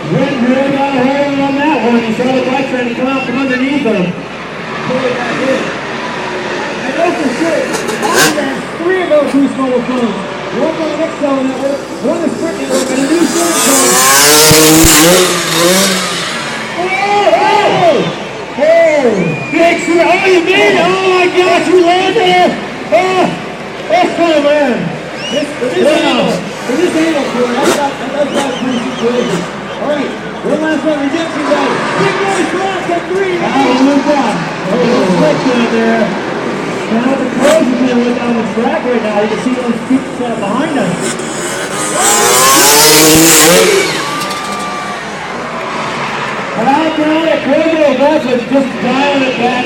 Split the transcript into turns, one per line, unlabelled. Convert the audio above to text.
Red really got a hold on that one. He saw the bike trying to come out from underneath him. I know for sure, there's 3 of those Boost mobile phones. One on the next cell network, one is Sprint network, and a new cell phone. Big Sir, oh, you made it! Oh my gosh, you landed it! Oh man! For this angle, that's pretty crazy. Alright, one last one, rejection guys. Big boys, blast at 3. Hallelujah! Oh, reflection out there. Now the pros are going to look down the track right now. You can see those people behind us. How about it, Crazy? That's just dialing it back.